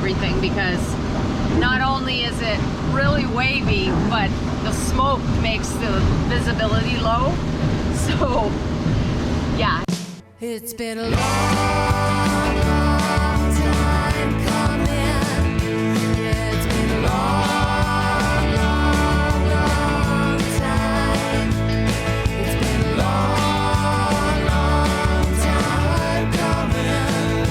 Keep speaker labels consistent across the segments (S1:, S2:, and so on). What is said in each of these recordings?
S1: everything, because not only is it really wavy, but the smoke makes the visibility low. So yeah.
S2: It's been a long, long time coming. Yeah, it's been a long, long, long time. It's been a long, long time coming.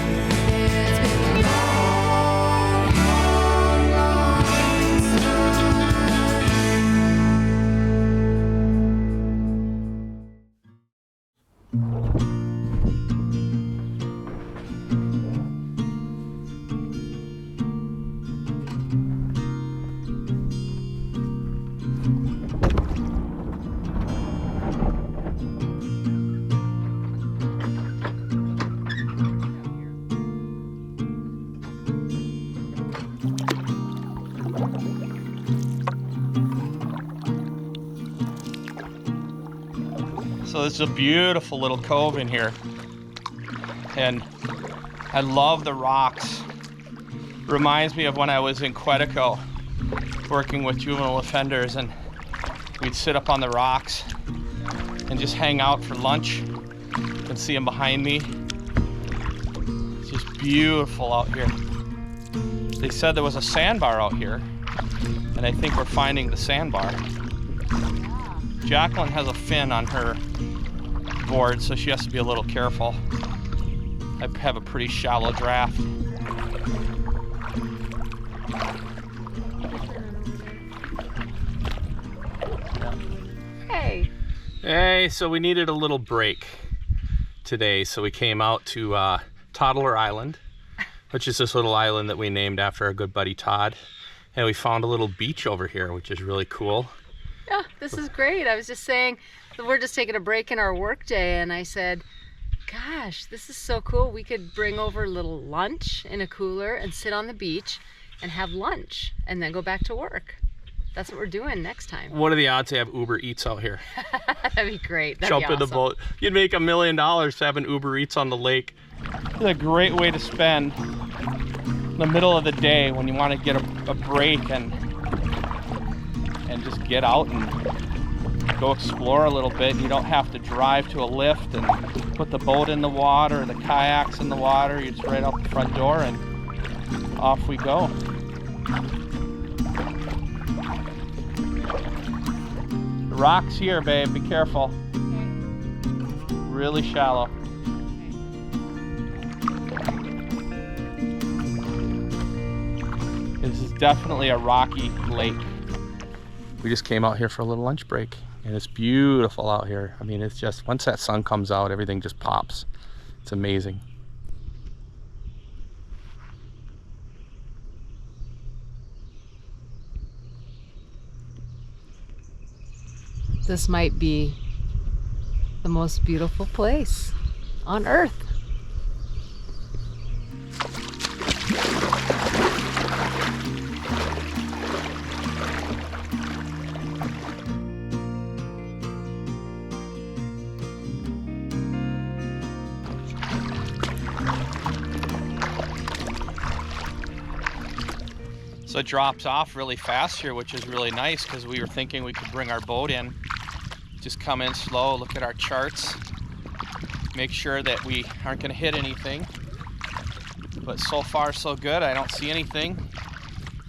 S2: Yeah, it's been a long, long, long time.
S3: So this is a beautiful little cove in here, and I love the rocks. Reminds me of when I was in Quetico working with juvenile offenders, and we'd sit up on the rocks and just hang out for lunch. You can see them behind me. It's just beautiful out here. They said there was a sandbar out here, and I think we're finding the sandbar. Jacqueline has a fin on her board, so she has to be a little careful. I have a pretty shallow draft.
S1: Hey.
S3: Hey, so we needed a little break today, so we came out to Toddler Island, which is this little island that we named after our good buddy Todd. And we found a little beach over here, which is really cool.
S1: Yeah, this is great. I was just saying, we're just taking a break in our work day, and I said, gosh, this is so cool. We could bring over a little lunch in a cooler and sit on the beach and have lunch and then go back to work. That's what we're doing next time.
S3: What are the odds they have Uber Eats out here?
S1: That'd be great. That'd
S3: Jump
S1: be
S3: in the
S1: awesome.
S3: boat. You'd make $1 million having Uber Eats on the lake. It's a great way to spend the middle of the day when you want to get a break and just get out and go explore a little bit. You don't have to drive to a lift and put the boat in the water, the kayaks in the water. You just right out the front door and off we go. The rocks here, babe, be careful. Really shallow. This is definitely a rocky lake. We just came out here for a little lunch break, and it's beautiful out here. I mean, it's just, once that sun comes out, everything just pops. It's amazing.
S1: This might be the most beautiful place on earth.
S3: So it drops off really fast here, which is really nice, because we were thinking we could bring our boat in, just come in slow, look at our charts, make sure that we aren't going to hit anything. But so far so good. I don't see anything.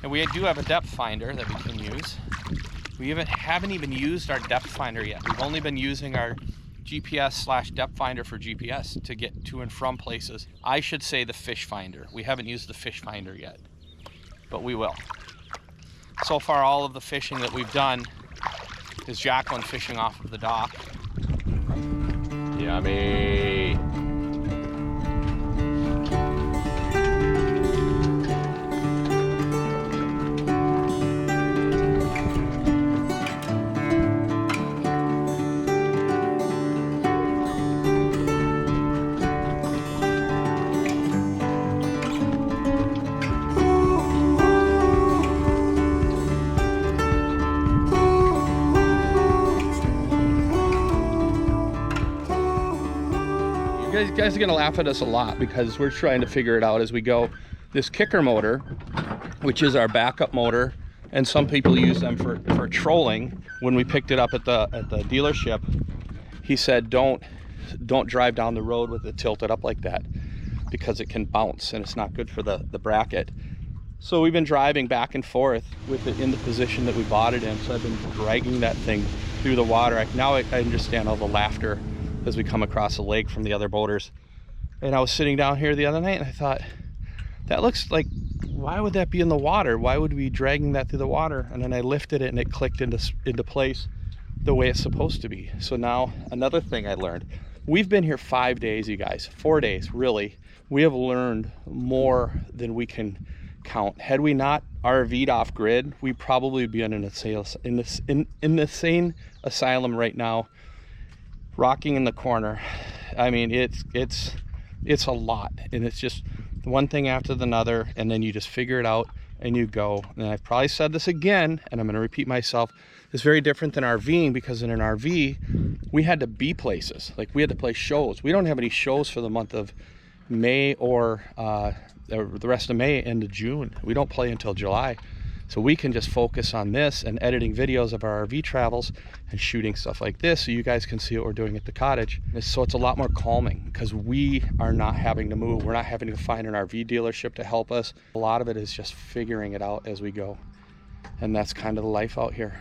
S3: And we do have a depth finder that we can use. We haven't even used our depth finder yet. We've only been using our GPS/depth finder for GPS to get to and from places. I should say the fish finder. We haven't used the fish finder yet, but we will. So far, all of the fishing that we've done is Jacqueline fishing off of the dock. Yummy. You guys are gonna laugh at us a lot because we're trying to figure it out as we go. this kicker motor, which is our backup motor, and some people use them for trolling. When we picked it up at the dealership, he said don't drive down the road with it tilted up like that because it can bounce and it's not good for the bracket. So we've been driving back and forth with it in the position that we bought it in. So I've been dragging that thing through the water. Now I understand all the laughter as we come across the lake from the other boaters. And I was sitting down here the other night and I thought, that looks like, why would that be in the water? Why would we be dragging that through the water? And then I lifted it and it clicked into place the way it's supposed to be. So now another thing I learned, we've been here 5 days, you guys, 4 days, really. We have learned more than we can count. Had we not RV'd off grid, we'd probably be in an insane asylum right now, rocking in the corner. I mean, it's a lot, and it's just one thing after another, and then you just figure it out and you go. And I've probably said this again, and I'm going to repeat myself. It's very different than RVing, because in an RV we had to be places. Like, we had to play shows. We don't have any shows for the month of May or the rest of May into June. We don't play until July. So we can just focus on this and editing videos of our RV travels and shooting stuff like this so you guys can see what we're doing at the cottage. So it's a lot more calming because we are not having to move. We're not having to find an RV dealership to help us. A lot of it is just figuring it out as we go. And that's kind of the life out here.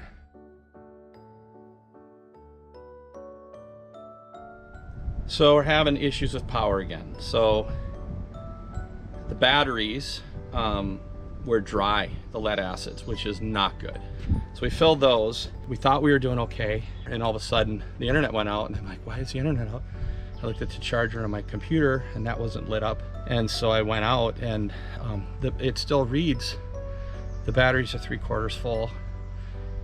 S3: So we're having issues with power again. So the batteries were dry, the lead acids, which is not good. So we filled those. We thought we were doing okay, and all of a sudden the internet went out, and I'm like, why is the internet out? I looked at the charger on my computer and that wasn't lit up. And so I went out and it still reads the batteries are 3/4 full,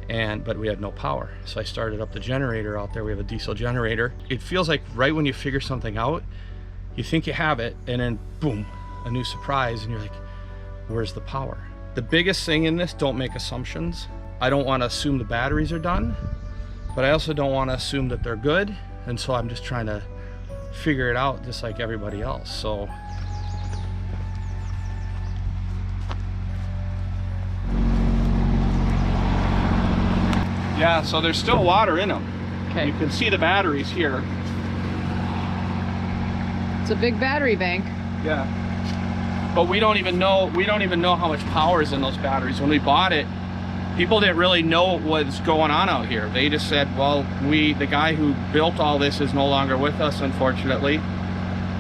S3: but we had no power. So I started up the generator out there. We have a diesel generator. It feels like right when you figure something out, you think you have it, and then boom, a new surprise, and you're like, where's the power? The biggest thing in this, don't make assumptions. I don't want to assume the batteries are done, but I also don't want to assume that they're good. And so I'm just trying to figure it out just like everybody else. So yeah, so there's still water in them.
S1: Okay.
S3: You can see the batteries here.
S1: It's a big battery bank.
S3: Yeah. But we don't even know how much power is in those batteries. When we bought it, people didn't really know what's going on out here. They just said, well, the guy who built all this is no longer with us, unfortunately.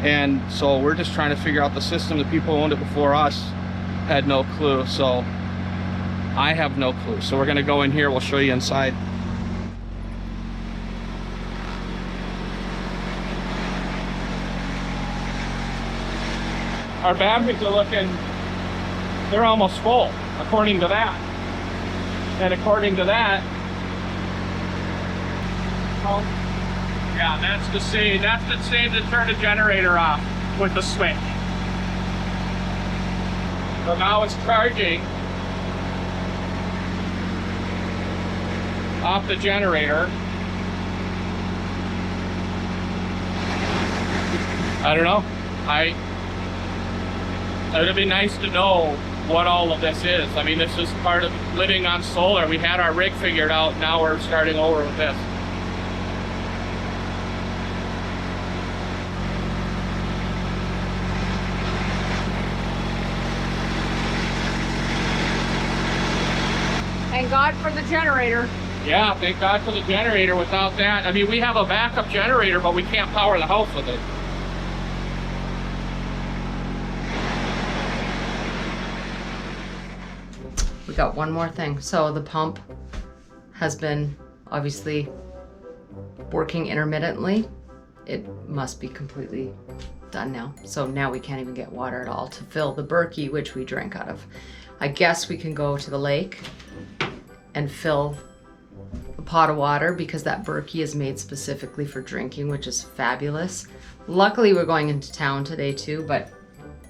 S3: And so we're just trying to figure out the system. The people who owned it before us had no clue. So I have no clue. So we're gonna go in here, we'll show you inside. Our batteries are looking, they're almost full, according to that. And according to that, oh, yeah, that's the same to turn the generator off with the switch. So now it's charging off the generator. I don't know. It'd be nice to know what all of this is. I mean, this is part of living on solar. We had our rig figured out, now we're starting over with this.
S1: Thank God for the generator.
S3: Yeah, thank God for the generator. Without that, I mean, we have a backup generator, but we can't power the house with it.
S1: We got one more thing. So the pump has been obviously working intermittently. It must be completely done now. So now we can't even get water at all to fill the Berkey, which we drank out of. I guess we can go to the lake and fill a pot of water because that Berkey is made specifically for drinking, which is fabulous. Luckily, we're going into town today too, but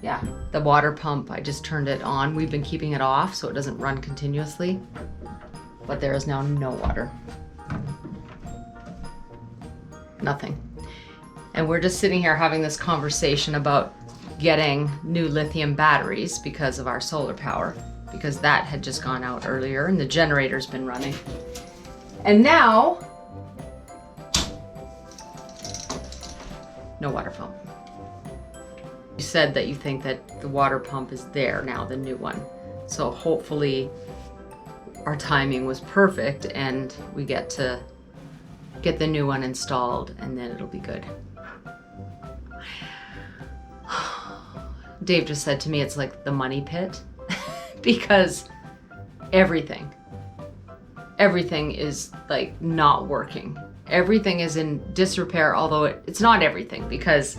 S1: yeah, the water pump, I just turned it on. We've been keeping it off so it doesn't run continuously, but there is now no water. Nothing. And we're just sitting here having this conversation about getting new lithium batteries because of our solar power, because that had just gone out earlier and the generator's been running. And now, no water pump. You said that you think that the water pump is there now, the new one. So hopefully our timing was perfect and we get to get the new one installed and then it'll be good. Dave just said to me it's like the money pit because everything is like not working. Everything is in disrepair, although it's not everything, because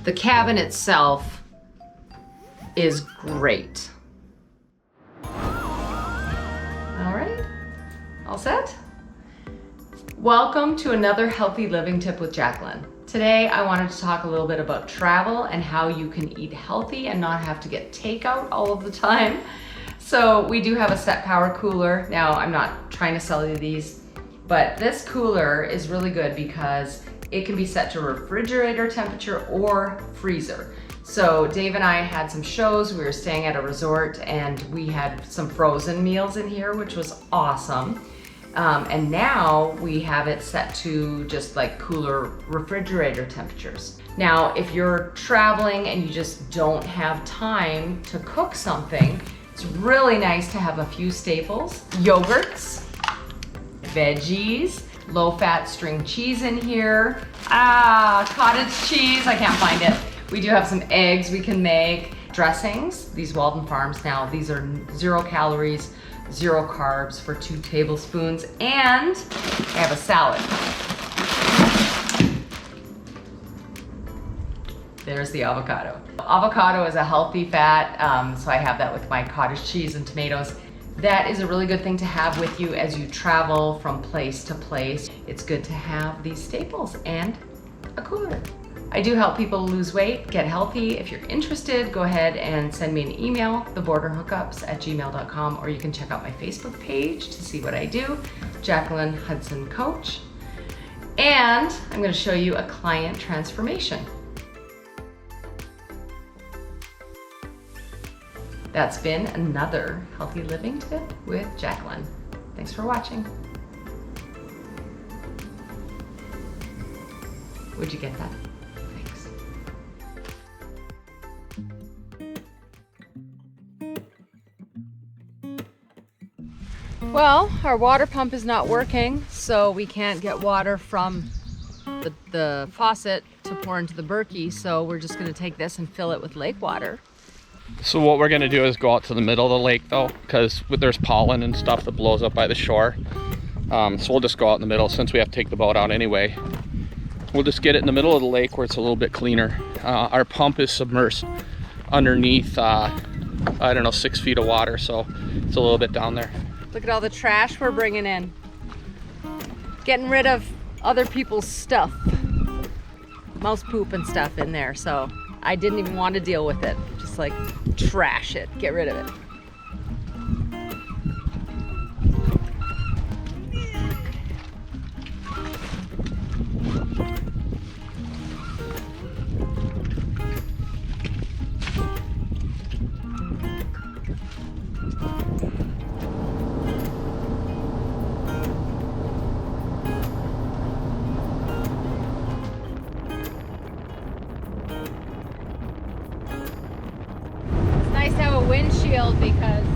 S1: the cabin itself is great. All right, all set? Welcome to another Healthy Living Tip with Jacqueline. Today I wanted to talk a little bit about travel and how you can eat healthy and not have to get takeout all of the time. So we do have a set power cooler. Now I'm not trying to sell you these, but this cooler is really good because it can be set to refrigerator temperature or freezer. So Dave and I had some shows. We were staying at a resort and we had some frozen meals in here, which was awesome. And now we have it set to just like cooler refrigerator temperatures. Now, if you're traveling and you just don't have time to cook something, it's really nice to have a few staples: yogurts, veggies, low-fat string cheese in here. Cottage cheese, I can't find it. We do have some eggs we can make. Dressings, these Walden Farms now, these are 0 calories, 0 carbs for 2 tablespoons, and I have a salad. There's the avocado. Avocado is a healthy fat, so I have that with my cottage cheese and tomatoes. That is a really good thing to have with you as you travel from place to place. It's good to have these staples and a cooler. I do help people lose weight, get healthy. If you're interested, go ahead and send me an email, theborderhookups@gmail.com, or you can check out my Facebook page to see what I do, Jacqueline Hudson Coach. And I'm going to show you a client transformation. That's been another Healthy Living Tip with Jacqueline. Thanks for watching. Would you get that? Thanks. Well, our water pump is not working, so we can't get water from the faucet to pour into the Berkey, so we're just going to take this and fill it with lake water.
S3: So what we're gonna do is go out to the middle of the lake though, because there's pollen and stuff that blows up by the shore. So we'll just go out in the middle since we have to take the boat out anyway. We'll just get it in the middle of the lake where it's a little bit cleaner. Our pump is submersed underneath, I don't know, 6 feet of water, so it's a little bit down there.
S1: Look at all the trash we're bringing in. Getting rid of other people's stuff. Mouse poop and stuff in there, so I didn't even want to deal with it. Just like trash it, get rid of it. Windshield because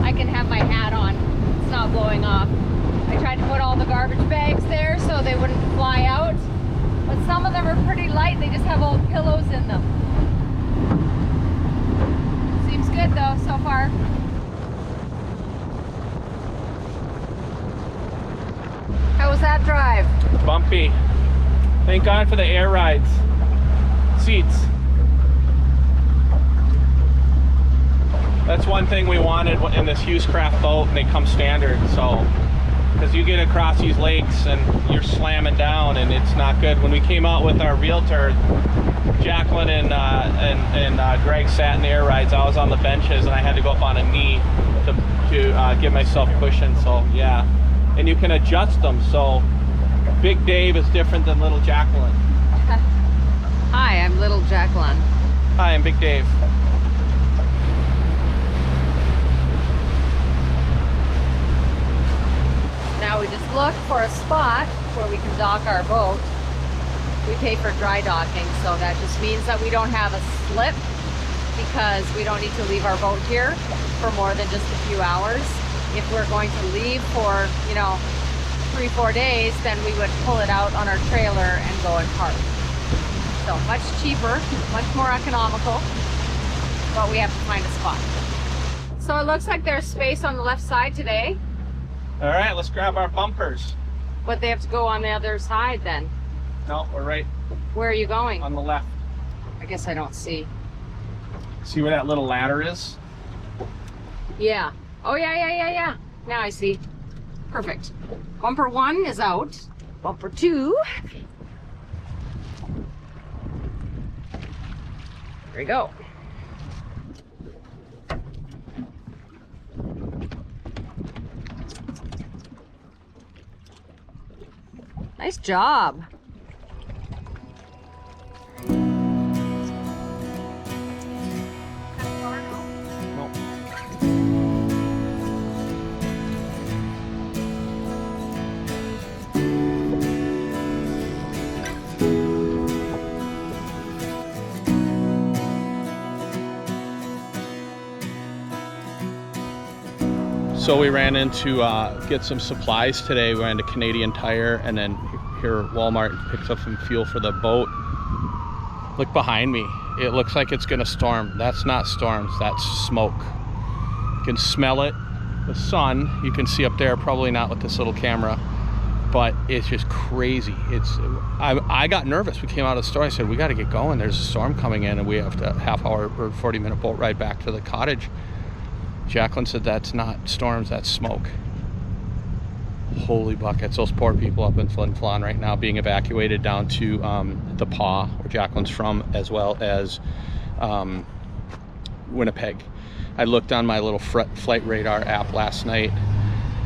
S1: I can have my hat on. It's not blowing off. I tried to put all the garbage bags there so they wouldn't fly out, but some of them are pretty light. They just have old pillows in them. Seems good though so far. How was that drive?
S3: Bumpy. Thank God for the air rides. Seats. That's one thing we wanted in this Hughescraft boat, and they come standard. So, because you get across these lakes and you're slamming down, and it's not good. When we came out with our realtor, Jacqueline and Greg sat in the air rides. I was on the benches, and I had to go up on a knee to give myself cushion. So yeah, and you can adjust them. So Big Dave is different than Little Jacqueline.
S1: Hi, I'm Little Jacqueline.
S3: Hi, I'm Big Dave.
S1: Now we just look for a spot where we can dock our boat. We pay for dry docking, so that just means that we don't have a slip because we don't need to leave our boat here for more than just a few hours. If we're going to leave for, 3-4 days, then we would pull it out on our trailer and go and park. So much cheaper, much more economical, but we have to find a spot. So it looks like there's space on the left side today,
S3: All right, let's grab our bumpers.
S1: but they have to go on the other side then.
S3: No, we're right
S1: Where are you going?
S3: on the left.
S1: I guess I don't see.
S3: See where that little ladder is?
S1: Yeah. Oh, yeah. Now I see. Perfect. Bumper 1 is out. Bumper 2. There we go. Nice job.
S3: So we ran into get some supplies today. We ran to Canadian Tire and then here at Walmart picked up some fuel for the boat. Look behind me. It looks like it's gonna storm. That's not storms, that's smoke. You can smell it. The sun, you can see up there, probably not with this little camera, but it's just crazy. I got nervous. We came out of the store, I said, we gotta get going. There's a storm coming in and we have to half-hour or 40-minute boat ride back to the cottage. Jacqueline said that's not storms, that's smoke. Holy buckets, those poor people up in Flin Flon right now being evacuated down to the Paw, where Jacqueline's from, as well as Winnipeg. I looked on my little flight radar app last night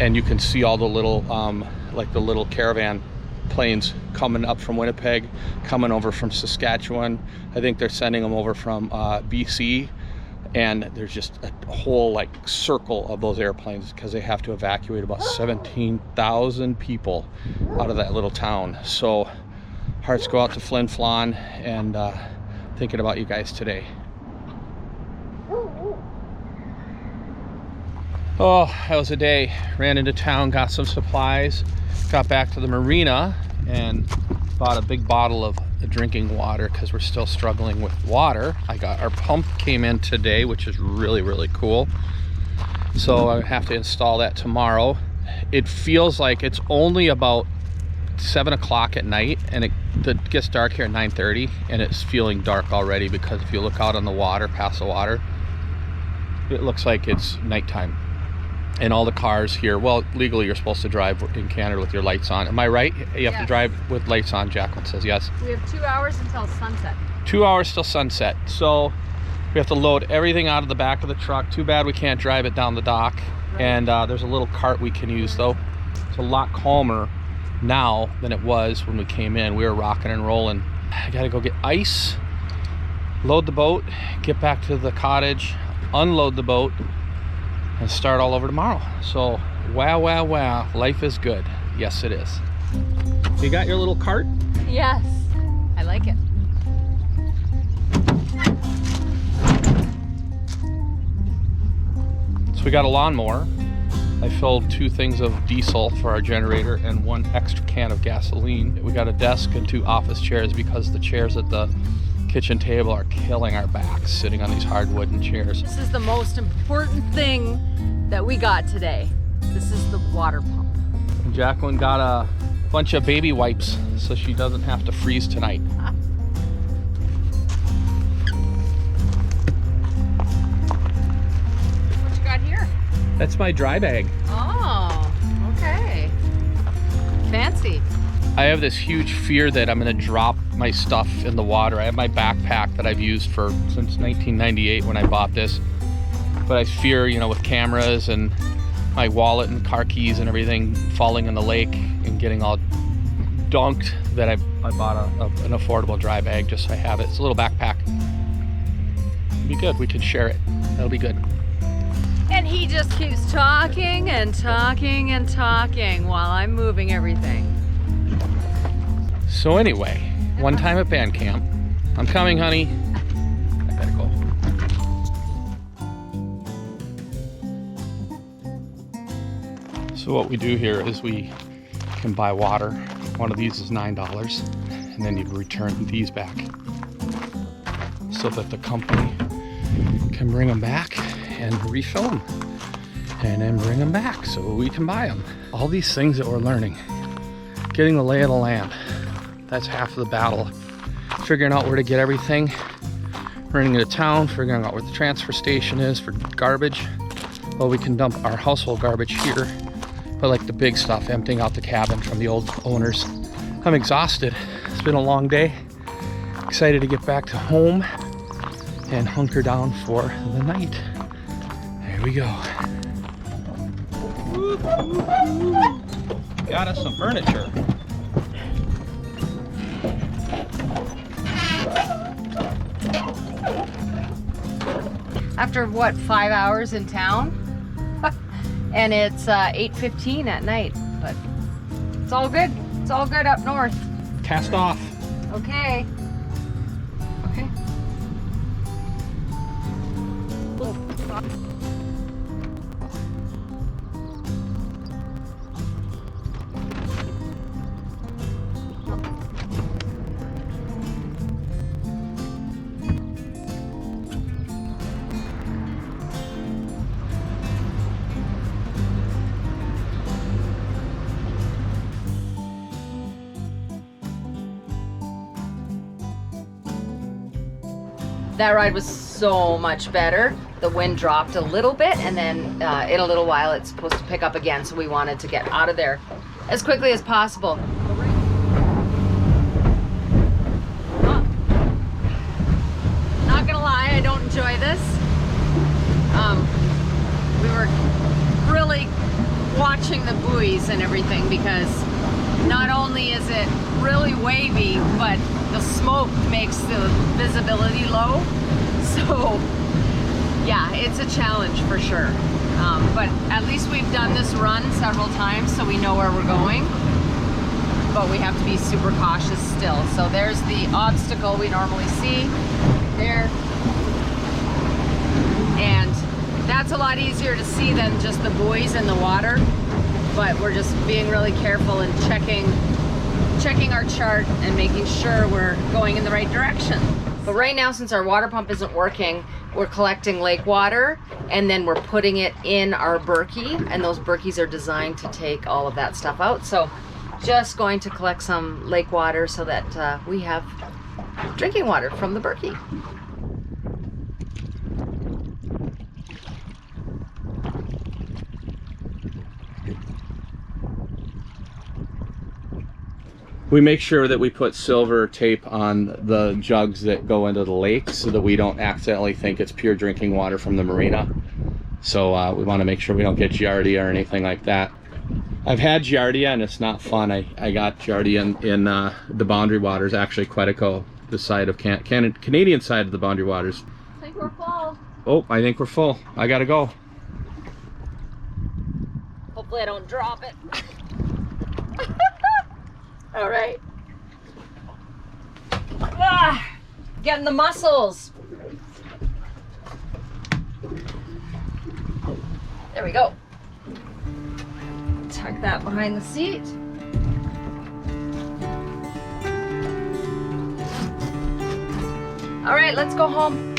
S3: and you can see all the little, like the little caravan planes coming up from Winnipeg, coming over from Saskatchewan. I think they're sending them over from BC. And there's just a whole like circle of those airplanes because they have to evacuate about 17,000 people out of that little town. So hearts go out to Flin Flon and thinking about you guys today. Oh, that was a day. Ran into town, got some supplies, got back to the marina and bought a big bottle of drinking water because we're still struggling with water. Our pump came in today, which is really cool. So I have to install that tomorrow. It feels like it's only about 7 o'clock at night and it gets dark here at 9:30 and it's feeling dark already because if you look out on the water, past the water, it looks like it's nighttime. And all the cars here, well, legally you're supposed to drive in Canada with your lights on. Am I right? You have to drive with lights on, Jacqueline says yes.
S1: We have 2 hours until sunset.
S3: 2 hours till sunset. So we have to load everything out of the back of the truck. Too bad we can't drive it down the dock. Right. And there's a little cart we can use though. It's a lot calmer now than it was when we came in. We were rocking and rolling. I gotta go get ice, load the boat, get back to the cottage, unload the boat, and start all over tomorrow. So wow, life is good. Yes, it is. You got your little cart?
S1: Yes, I like it.
S3: So we got a lawnmower. I filled 2 things of diesel for our generator and 1 extra can of gasoline. We got a desk and 2 office chairs because the chairs at the kitchen table are killing our backs sitting on these hard wooden chairs.
S1: This is the most important thing that we got today. This is the water pump.
S3: And Jacqueline got a bunch of baby wipes so she doesn't have to freeze tonight.
S1: What you got here?
S3: That's my dry bag.
S1: Oh, okay. Fancy.
S3: I have this huge fear that I'm gonna drop my stuff in the water. I have my backpack that I've used since 1998 when I bought this. But I fear, with cameras and my wallet and car keys and everything falling in the lake and getting all dunked, that I bought an affordable dry bag just so I have it. It's a little backpack. be good. We can share it. That'll be good.
S1: And he just keeps talking and talking and talking while I'm moving everything.
S3: So anyway, one time at band camp. I'm coming, honey. I gotta go. So what we do here is we can buy water. One of these is $9, and then you return these back so that the company can bring them back and refill them, and then bring them back so we can buy them. All these things that we're learning, getting the lay of the land, that's half of the battle. Figuring out where to get everything, running into town, figuring out where the transfer station is for garbage. Well, we can dump our household garbage here, but like the big stuff, emptying out the cabin from the old owners. I'm exhausted. It's been a long day. Excited to get back to home and hunker down for the night. There we go. Got us some furniture.
S1: After what, 5 hours in town? And it's 8:15 at night, but it's all good. It's all good up north.
S3: Cast off.
S1: Okay. Okay. That ride was so much better. The wind dropped a little bit, and then in a little while it's supposed to pick up again, so we wanted to get out of there as quickly as possible. Not gonna lie, I don't enjoy this. We were really watching the buoys and everything, because not only is it really wavy, but the smoke makes the visibility low. So yeah, it's a challenge for sure. But at least we've done this run several times, so we know where we're going. But we have to be super cautious still. So there's the obstacle we normally see there. And that's a lot easier to see than just the buoys in the water. But we're just being really careful and checking our chart and making sure we're going in the right direction. But right now, since our water pump isn't working, we're collecting lake water, and then we're putting it in our Berkey, and those Berkeys are designed to take all of that stuff out. So just going to collect some lake water so that we have drinking water from the Berkey.
S3: We make sure that we put silver tape on the jugs that go into the lake so that we don't accidentally think it's pure drinking water from the marina. So we want to make sure we don't get giardia or anything like that. I've had giardia and it's not fun. I got giardia in the Boundary Waters, actually Quetico, the side of Canadian side of the Boundary Waters.
S1: I think we're full.
S3: Oh, I think we're full. I gotta go.
S1: Hopefully I don't drop it. All right. Getting the muscles. There we go. Tuck that behind the seat. All right, let's go home.